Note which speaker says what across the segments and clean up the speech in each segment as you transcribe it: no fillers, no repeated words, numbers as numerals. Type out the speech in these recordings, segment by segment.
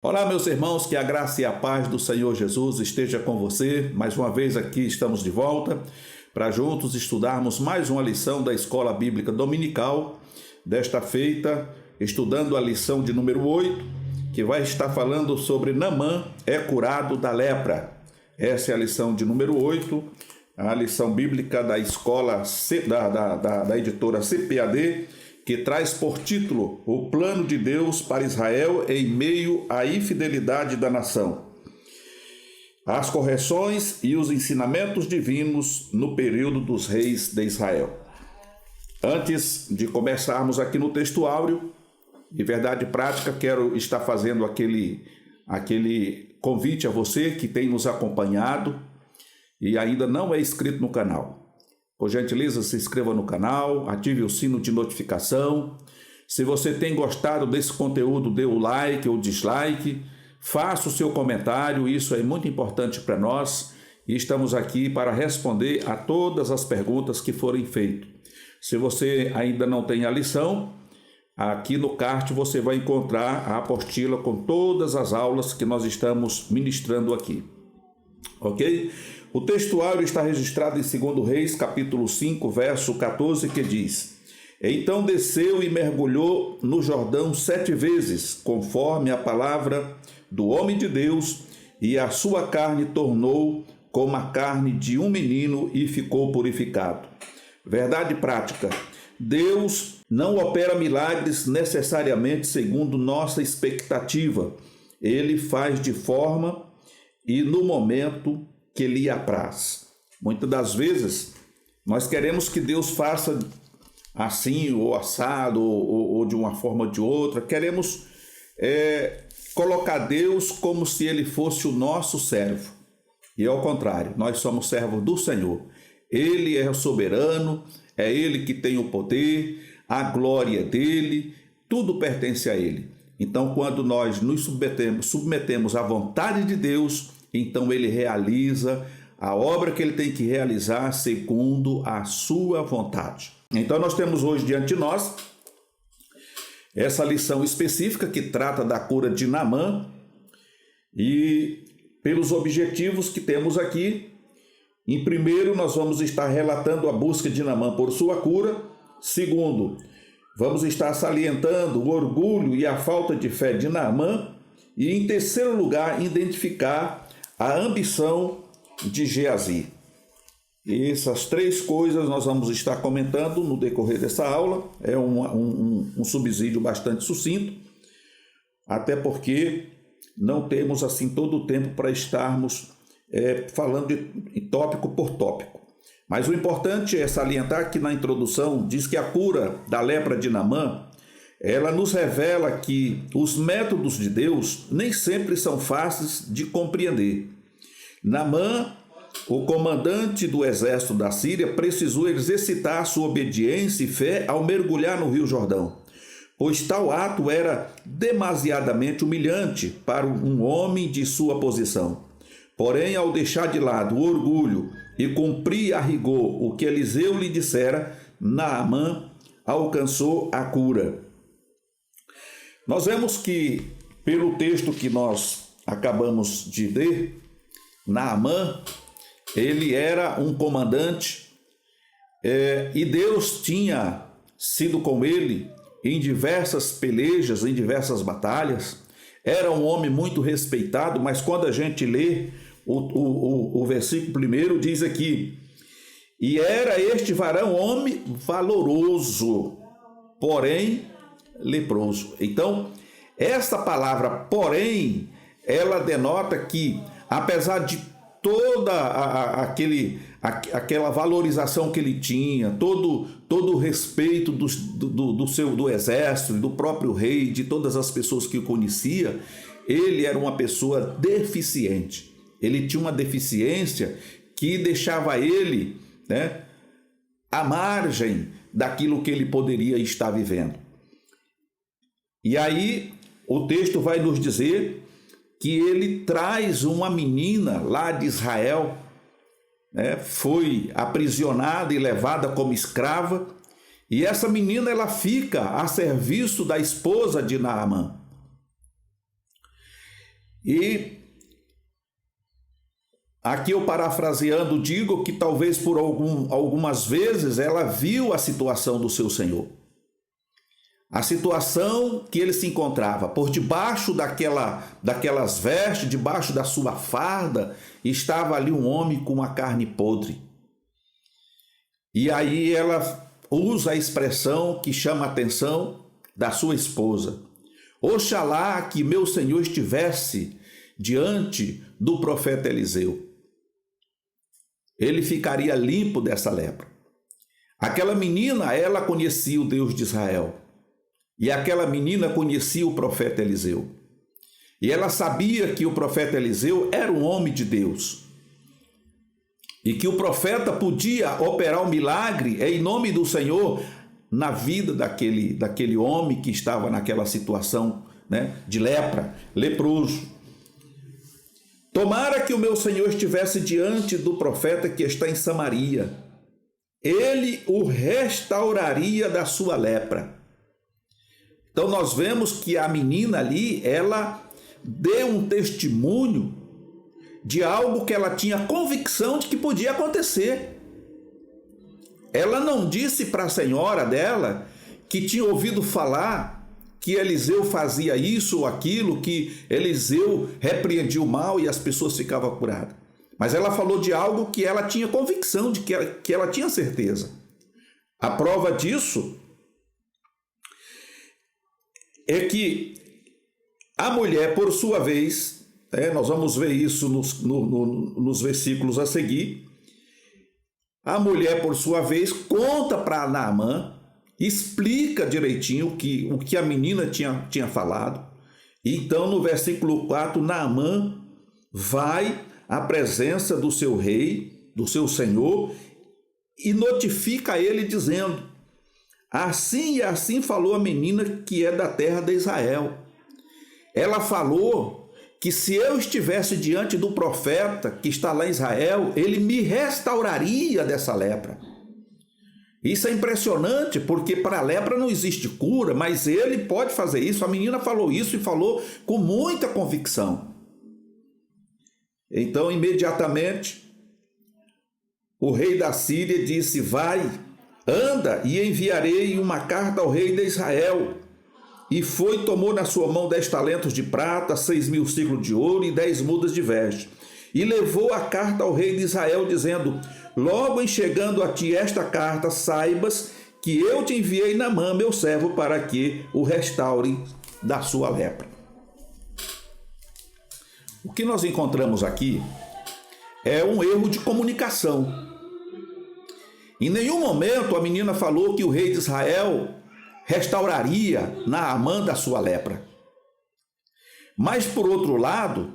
Speaker 1: Olá, meus irmãos, que a graça e a paz do Senhor Jesus esteja com você. Mais uma vez aqui estamos de volta para juntos estudarmos mais uma lição da Escola Bíblica Dominical, desta feita, estudando a lição de número 8, que vai estar falando sobre Naamã é curado da lepra. Essa é a lição de número 8, a lição bíblica da escola da editora CPAD, que traz por título o plano de Deus para Israel em meio à infidelidade da nação, as correções e os ensinamentos divinos no período dos reis de Israel. Antes de começarmos aqui no texto áureo, de verdade prática, quero estar fazendo aquele convite a você que tem nos acompanhado e ainda não é inscrito no canal. Por gentileza, se inscreva no canal, ative o sino de notificação. Se você tem gostado desse conteúdo, dê o like ou dislike, faça o seu comentário, isso é muito importante para nós e estamos aqui para responder a todas as perguntas que forem feitas. Se você ainda não tem a lição, aqui no card você vai encontrar a apostila com todas as aulas que nós estamos ministrando aqui. Ok? O texto áureo está registrado em 2 Reis, capítulo 5, verso 14, que diz: Então desceu e mergulhou no Jordão 7 vezes, conforme a palavra do homem de Deus, e a sua carne tornou como a carne de um menino e ficou purificado. Verdade prática: Deus não opera milagres necessariamente segundo nossa expectativa. Ele faz de forma e no momento que lhe apraz. Muitas das vezes nós queremos que Deus faça assim ou assado ou de uma forma ou de outra. Queremos colocar Deus como se ele fosse o nosso servo. E ao contrário, nós somos servos do Senhor. Ele é soberano, é ele que tem o poder, a glória dele, tudo pertence a ele. Então, quando nós nos submetemos à vontade de Deus, então ele realiza a obra que ele tem que realizar segundo a sua vontade. Então nós temos hoje diante de nós essa lição específica que trata da cura de Naamã e pelos objetivos que temos aqui. Em primeiro, nós vamos estar relatando a busca de Naamã por sua cura. Segundo, vamos estar salientando o orgulho e a falta de fé de Naamã. E em terceiro lugar, identificar a ambição de Geazi. Essas três coisas nós vamos estar comentando no decorrer dessa aula. É um subsídio bastante sucinto, até porque não temos assim todo o tempo para estarmos falando de tópico por tópico. Mas o importante é salientar que na introdução diz que a cura da lepra de Naamã, ela nos revela que os métodos de Deus nem sempre são fáceis de compreender. Naamã, o comandante do exército da Síria, precisou exercitar sua obediência e fé ao mergulhar no Rio Jordão, pois tal ato era demasiadamente humilhante para um homem de sua posição. Porém, ao deixar de lado o orgulho e cumprir a rigor o que Eliseu lhe dissera, Naamã alcançou a cura. Nós vemos que, pelo texto que nós acabamos de ler, Naamã, ele era um comandante e Deus tinha sido com ele em diversas pelejas, em diversas batalhas. Era um homem muito respeitado, mas quando a gente lê o versículo primeiro, diz aqui: E era este varão homem valoroso, porém leproso. Então, esta palavra porém, ela denota que, apesar de toda aquela valorização que ele tinha, todo o respeito do exército, do próprio rei, de todas as pessoas que o conhecia, ele era uma pessoa deficiente. Ele tinha uma deficiência que deixava ele, à margem daquilo que ele poderia estar vivendo. E aí o texto vai nos dizer que ele traz uma menina lá de Israel, foi aprisionada e levada como escrava, e essa menina ela fica a serviço da esposa de Naamã. E aqui eu parafraseando digo que talvez por algumas vezes ela viu a situação do seu senhor. A situação que ele se encontrava, por debaixo daquelas vestes, debaixo da sua farda, estava ali um homem com uma carne podre. E aí ela usa a expressão que chama a atenção da sua esposa. Oxalá que meu senhor estivesse diante do profeta Eliseu. Ele ficaria limpo dessa lepra. Aquela menina, ela conhecia o Deus de Israel. E aquela menina conhecia o profeta Eliseu. E ela sabia que o profeta Eliseu era um homem de Deus. E que o profeta podia operar um milagre em nome do Senhor na vida daquele homem que estava naquela situação, né, de lepra, leproso. Tomara que o meu Senhor estivesse diante do profeta que está em Samaria. Ele o restauraria da sua lepra. Então nós vemos que a menina ali, ela deu um testemunho de algo que ela tinha convicção de que podia acontecer. Ela não disse para a senhora dela que tinha ouvido falar que Eliseu fazia isso ou aquilo, que Eliseu repreendia o mal e as pessoas ficavam curadas. Mas ela falou de algo que ela tinha convicção, de que ela tinha certeza. A prova disso é que a mulher, por sua vez, nós vamos ver isso nos versículos a seguir, a mulher, por sua vez, conta para Naamã, explica direitinho o que a menina tinha falado. Então, no versículo 4, Naamã vai à presença do seu rei, do seu senhor, e notifica a ele dizendo: assim e assim falou a menina que é da terra de Israel. Ela falou que se eu estivesse diante do profeta que está lá em Israel, ele me restauraria dessa lepra. Isso é impressionante, porque para a lepra não existe cura, mas ele pode fazer isso. A menina falou isso e falou com muita convicção. Então, imediatamente, o rei da Síria disse: vai, anda, e enviarei uma carta ao rei de Israel. E foi, tomou na sua mão 10 talentos de prata, 6.000 ciclos de ouro e 10 mudas de veste. E levou a carta ao rei de Israel, dizendo: logo em chegando a ti esta carta, saibas que eu te enviei Naamã, meu servo, para que o restaure da sua lepra. O que nós encontramos aqui é um erro de comunicação. Em nenhum momento a menina falou que o rei de Israel restauraria Naamã da sua lepra. Mas, por outro lado,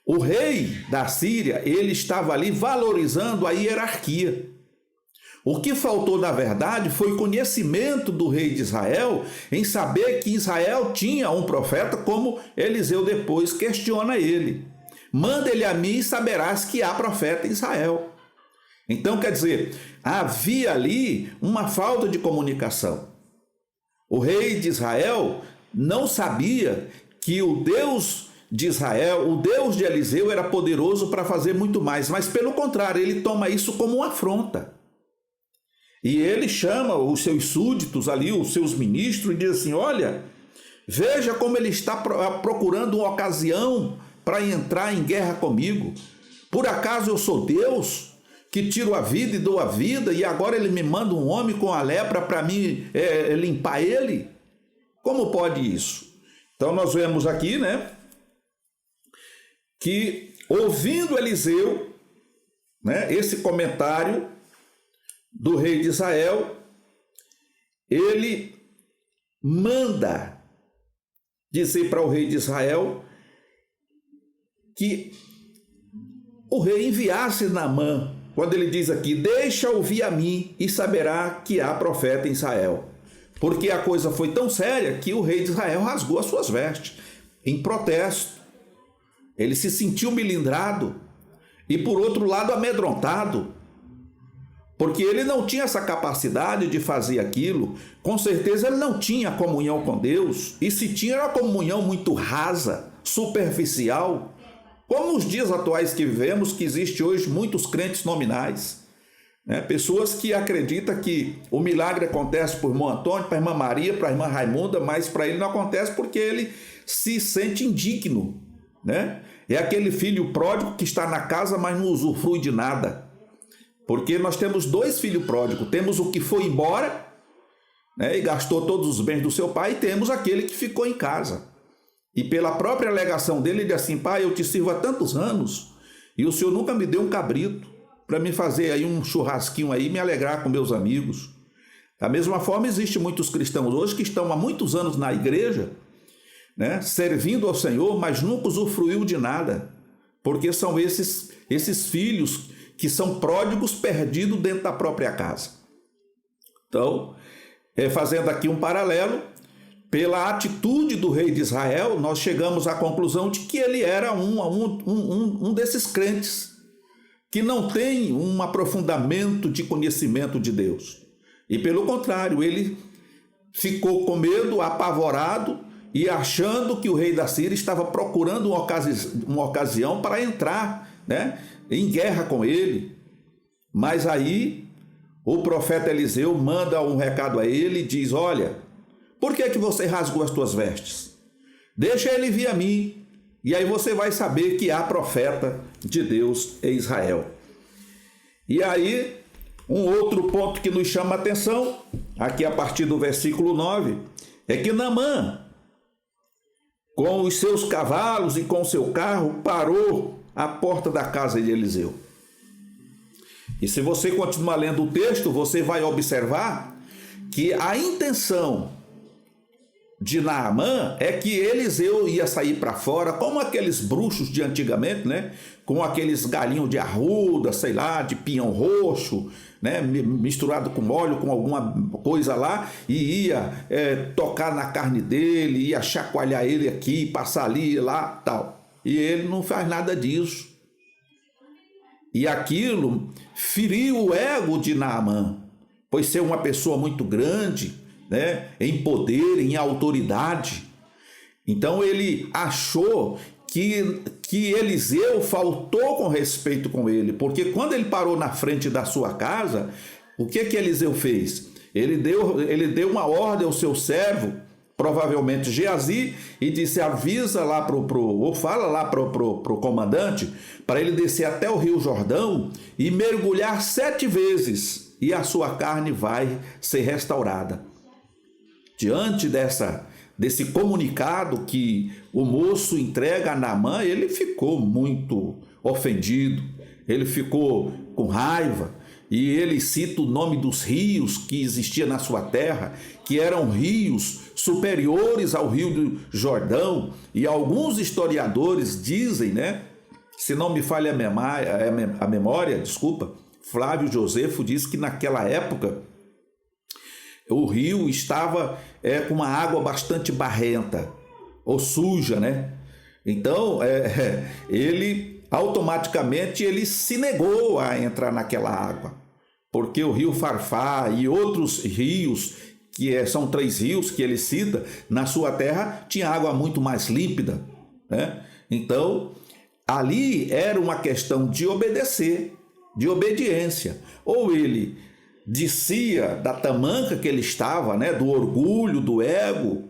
Speaker 1: o rei da Síria, ele estava ali valorizando a hierarquia. O que faltou, na verdade, foi conhecimento do rei de Israel em saber que Israel tinha um profeta, como Eliseu depois questiona ele. Manda ele a mim e saberás que há profeta em Israel. Então, quer dizer, havia ali uma falta de comunicação. O rei de Israel não sabia que o Deus de Israel, o Deus de Eliseu, era poderoso para fazer muito mais, mas pelo contrário, ele toma isso como uma afronta. E ele chama os seus súditos ali, os seus ministros, e diz assim: olha, veja como ele está procurando uma ocasião para entrar em guerra comigo. Por acaso eu sou Deus que tiro a vida e dou a vida, e agora ele me manda um homem com a lepra para mim limpar ele? Como pode isso? Então nós vemos aqui, né, que ouvindo Eliseu, né, esse comentário do rei de Israel, ele manda dizer para o rei de Israel que o rei enviasse Naamã, quando ele diz aqui: deixa ouvir a mim e saberá que há profeta em Israel. Porque a coisa foi tão séria que o rei de Israel rasgou as suas vestes em protesto. Ele se sentiu melindrado e, por outro lado, amedrontado, porque ele não tinha essa capacidade de fazer aquilo. Com certeza ele não tinha comunhão com Deus, e se tinha, era uma comunhão muito rasa, superficial, como nos dias atuais que vivemos, que existe hoje muitos crentes nominais, né? Pessoas que acreditam que o milagre acontece para o irmão Antônio, para a irmã Maria, para a irmã Raimunda, mas para ele não acontece porque ele se sente indigno, né? É aquele filho pródigo que está na casa, mas não usufrui de nada. Porque nós temos dois filhos pródigos. Temos o que foi embora, né, e gastou todos os bens do seu pai, e temos aquele que ficou em casa. E pela própria alegação dele, ele diz assim: pai, eu te sirvo há tantos anos e o senhor nunca me deu um cabrito para me fazer aí um churrasquinho aí, me alegrar com meus amigos. Da mesma forma, existem muitos cristãos hoje que estão há muitos anos na igreja, né, servindo ao Senhor, mas nunca usufruiu de nada, porque são esses filhos que são pródigos perdidos dentro da própria casa. Então, fazendo aqui um paralelo, pela atitude do rei de Israel, nós chegamos à conclusão de que ele era um desses crentes que não tem um aprofundamento de conhecimento de Deus. E pelo contrário, ele ficou com medo, apavorado e achando que o rei da Síria estava procurando uma ocasião para entrar, né, em guerra com ele. Mas aí o profeta Eliseu manda um recado a ele e diz: olha, por que você rasgou as tuas vestes? Deixa ele vir a mim, e aí você vai saber que há profeta de Deus em Israel. E aí, um outro ponto que nos chama a atenção, aqui a partir do versículo 9, é que Naamã, com os seus cavalos e com o seu carro, parou à porta da casa de Eliseu. E se você continuar lendo o texto, você vai observar que a intenção de Naamã é que Eliseu ia sair para fora, como aqueles bruxos de antigamente, né? Com aqueles galinhos de arruda, sei lá, de pinhão roxo, né? Misturado com óleo, com alguma coisa lá, e ia tocar na carne dele, ia chacoalhar ele aqui, passar ali, lá, tal. E ele não faz nada disso. E aquilo feriu o ego de Naamã, pois ser uma pessoa muito grande, né, em poder, em autoridade. Então ele achou que Eliseu faltou com respeito com ele, porque quando ele parou na frente da sua casa, o que Eliseu fez? Ele deu uma ordem ao seu servo, provavelmente Geazi, e disse: avisa lá ou fala lá pro comandante, para ele descer até o rio Jordão e mergulhar 7 vezes, e a sua carne vai ser restaurada. Diante desse comunicado que o moço entrega a Naamã, ele ficou muito ofendido, ele ficou com raiva, e ele cita o nome dos rios que existiam na sua terra, que eram rios superiores ao rio do Jordão, e alguns historiadores dizem, né, se não me falha a memória, Flávio Josefo diz que naquela época o rio estava com uma água bastante barrenta ou suja, né? Então, ele automaticamente se negou a entrar naquela água, porque o rio Farfá e outros rios, que são 3 rios que ele cita, na sua terra tinha água muito mais límpida, né? Então, ali era uma questão de obedecer, de obediência. Ou ele descia da tamanca que ele estava, né, do orgulho, do ego,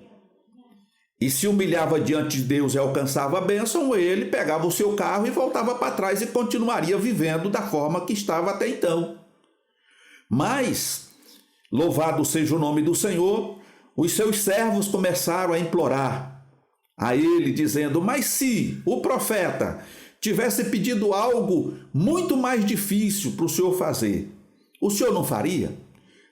Speaker 1: e se humilhava diante de Deus e alcançava a bênção, ou ele pegava o seu carro e voltava para trás e continuaria vivendo da forma que estava até então. Mas, louvado seja o nome do Senhor, os seus servos começaram a implorar a ele, dizendo: mas se o profeta tivesse pedido algo muito mais difícil para o senhor fazer, o senhor não faria?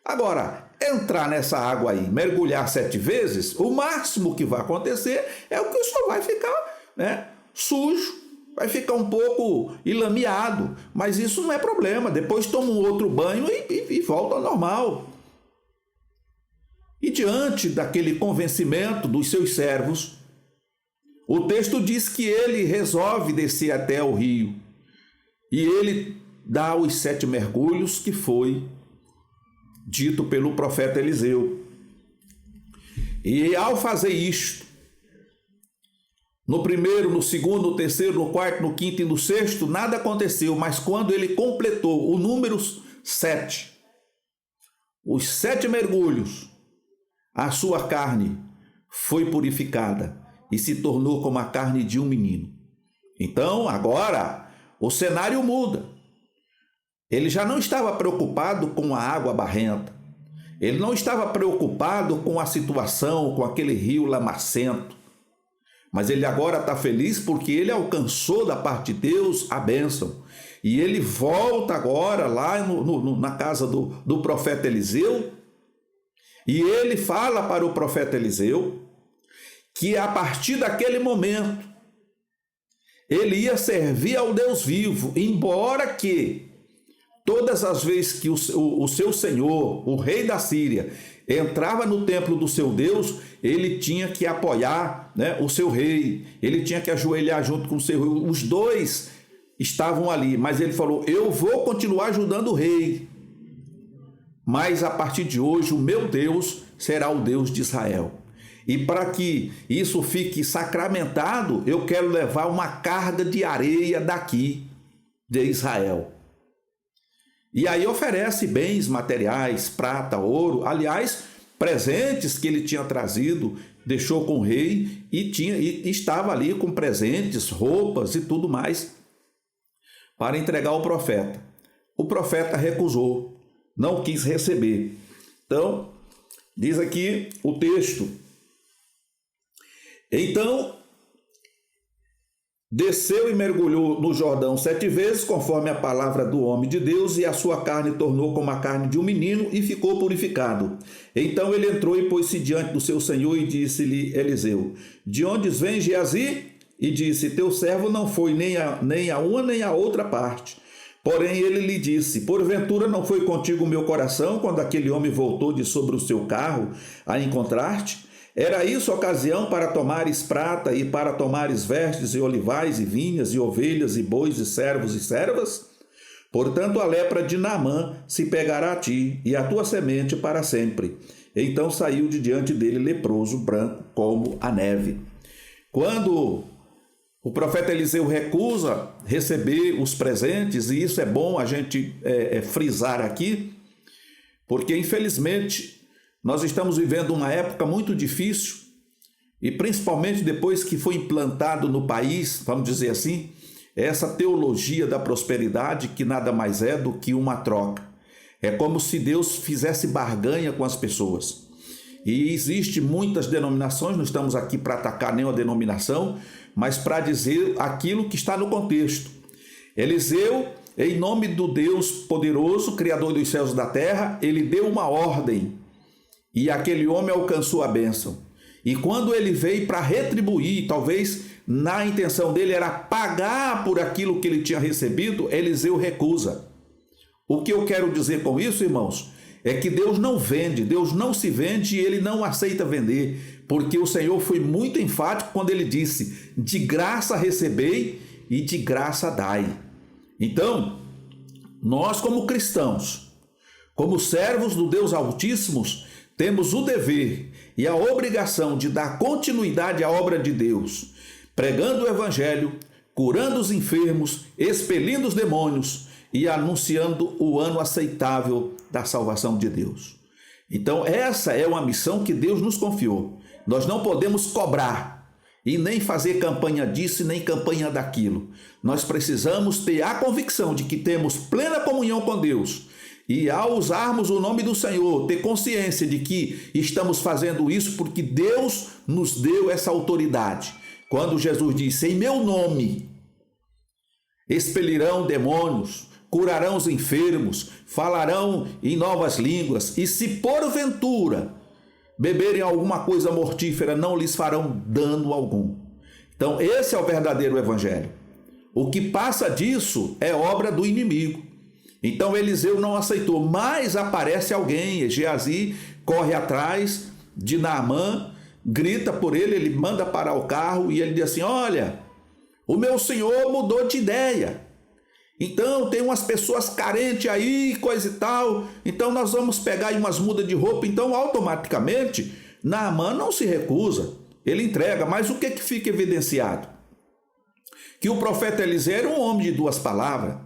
Speaker 1: Agora, entrar nessa água aí, mergulhar 7 vezes, o máximo que vai acontecer é o que o senhor vai ficar, né, sujo, vai ficar um pouco ilameado, mas isso não é problema, depois toma um outro banho e volta ao normal. E diante daquele convencimento dos seus servos, o texto diz que ele resolve descer até o rio, e ele dá os 7 mergulhos que foi dito pelo profeta Eliseu. E ao fazer isto, no primeiro, no segundo, no terceiro, no quarto, no quinto e no sexto, nada aconteceu, mas quando ele completou o número 7, os 7 mergulhos, a sua carne foi purificada e se tornou como a carne de um menino. Então, agora, o cenário muda. Ele já não estava preocupado com a água barrenta. Ele não estava preocupado com a situação, com aquele rio lamacento. Mas ele agora está feliz porque ele alcançou da parte de Deus a bênção. E ele volta agora lá na casa do profeta Eliseu. E ele fala para o profeta Eliseu que a partir daquele momento ele ia servir ao Deus vivo, embora que todas as vezes que o seu senhor, o rei da Síria, entrava no templo do seu Deus, ele tinha que apoiar, né, o seu rei, ele tinha que ajoelhar junto com o seu rei. Os dois estavam ali, mas ele falou: eu vou continuar ajudando o rei, mas a partir de hoje o meu Deus será o Deus de Israel. E para que isso fique sacramentado, eu quero levar uma carga de areia daqui de Israel. E aí oferece bens materiais, prata, ouro, aliás, presentes que ele tinha trazido, deixou com o rei e estava ali com presentes, roupas e tudo mais para entregar ao profeta. O profeta recusou, não quis receber. Então, diz aqui o texto: então desceu e mergulhou no Jordão 7 vezes, conforme a palavra do homem de Deus, e a sua carne tornou como a carne de um menino, e ficou purificado. Então ele entrou e pôs-se diante do seu senhor, e disse-lhe Eliseu: de onde vem Geazi? E disse: teu servo não foi nem a uma nem a outra parte. Porém ele lhe disse: porventura não foi contigo o meu coração, quando aquele homem voltou de sobre o seu carro a encontrar-te? Era isso ocasião para tomares prata e para tomares vestes e olivais e vinhas e ovelhas e bois e servos e servas? Portanto a lepra de Naamã se pegará a ti e a tua semente para sempre. Então saiu de diante dele leproso, branco como a neve. Quando o profeta Eliseu recusa receber os presentes, e isso é bom a gente frisar aqui, porque infelizmente nós estamos vivendo uma época muito difícil, e principalmente depois que foi implantado no país, vamos dizer assim, essa teologia da prosperidade, que nada mais é do que uma troca. É como se Deus fizesse barganha com as pessoas. E existe muitas denominações, não estamos aqui para atacar nenhuma denominação, mas para dizer aquilo que está no contexto. Eliseu, em nome do Deus poderoso, Criador dos céus e da terra, ele deu uma ordem, e aquele homem alcançou a bênção. E quando ele veio para retribuir, talvez na intenção dele era pagar por aquilo que ele tinha recebido, Eliseu recusa. O que eu quero dizer com isso, irmãos, é que Deus não vende, Deus não se vende e ele não aceita vender, porque o Senhor foi muito enfático quando ele disse: de graça recebei e de graça dai. Então, nós como cristãos, como servos do Deus Altíssimo, temos o dever e a obrigação de dar continuidade à obra de Deus, pregando o evangelho, curando os enfermos, expelindo os demônios e anunciando o ano aceitável da salvação de Deus. Então essa é uma missão que Deus nos confiou. Nós não podemos cobrar e nem fazer campanha disso e nem campanha daquilo. Nós precisamos ter a convicção de que temos plena comunhão com Deus. E ao usarmos o nome do Senhor, ter consciência de que estamos fazendo isso porque Deus nos deu essa autoridade. Quando Jesus disse: em meu nome expelirão demônios, curarão os enfermos, falarão em novas línguas, e se porventura beberem alguma coisa mortífera, não lhes farão dano algum. Então esse é o verdadeiro evangelho. O que passa disso é obra do inimigo. Então Eliseu não aceitou, mas aparece alguém, Geazi corre atrás de Naamã, grita por ele, ele manda parar o carro e ele diz assim: olha, o meu senhor mudou de ideia, então tem umas pessoas carentes aí, coisa e tal, então nós vamos pegar aí umas mudas de roupa. Então automaticamente Naamã não se recusa, ele entrega, mas o que fica evidenciado? Que o profeta Eliseu era um homem de duas palavras.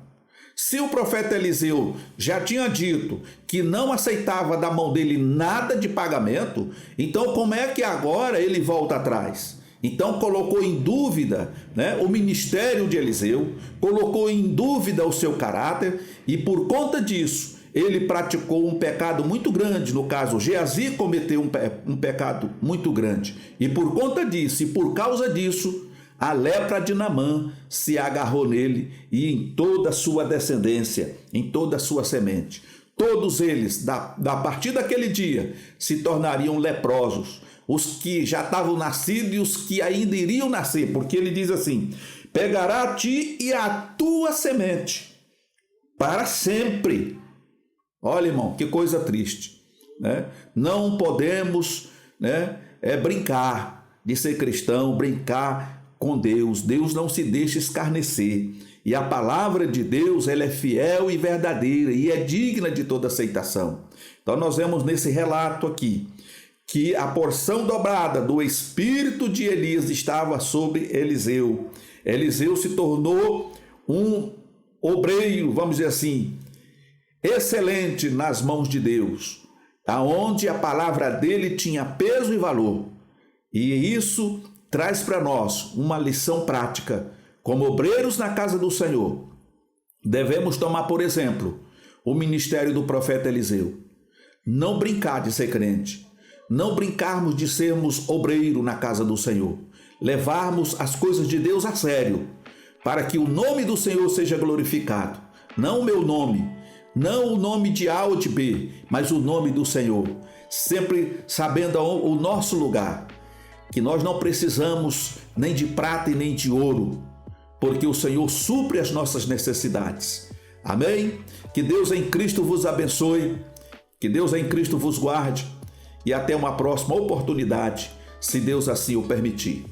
Speaker 1: Se o profeta Eliseu já tinha dito que não aceitava da mão dele nada de pagamento, então como é que agora ele volta atrás? Então colocou em dúvida, né, o ministério de Eliseu, colocou em dúvida o seu caráter e por conta disso ele praticou um pecado muito grande. No caso, Geazi cometeu um pecado muito grande e por conta disso e por causa disso a lepra de Naamã se agarrou nele e em toda a sua descendência, em toda a sua semente. Todos eles, a partir daquele dia, se tornariam leprosos. Os que já estavam nascidos e os que ainda iriam nascer. Porque ele diz assim, pegará a ti e a tua semente para sempre. Olha, irmão, que coisa triste, né? Não podemos, né, brincar de ser cristão, brincar com Deus. Deus não se deixa escarnecer. E a palavra de Deus, ela é fiel e verdadeira e é digna de toda aceitação. Então nós vemos nesse relato aqui que a porção dobrada do espírito de Elias estava sobre Eliseu. Eliseu se tornou um obreiro, vamos dizer assim, excelente nas mãos de Deus, aonde a palavra dele tinha peso e valor. E isso traz para nós uma lição prática. Como obreiros na casa do Senhor, devemos tomar, por exemplo, o ministério do profeta Eliseu. Não brincar de ser crente, não brincarmos de sermos obreiro na casa do Senhor, levarmos as coisas de Deus a sério, para que o nome do Senhor seja glorificado. Não o meu nome, não o nome de A ou de B, mas o nome do Senhor, sempre sabendo o nosso lugar, que nós não precisamos nem de prata e nem de ouro, porque o Senhor supre as nossas necessidades. Amém? Que Deus em Cristo vos abençoe, que Deus em Cristo vos guarde e até uma próxima oportunidade, se Deus assim o permitir.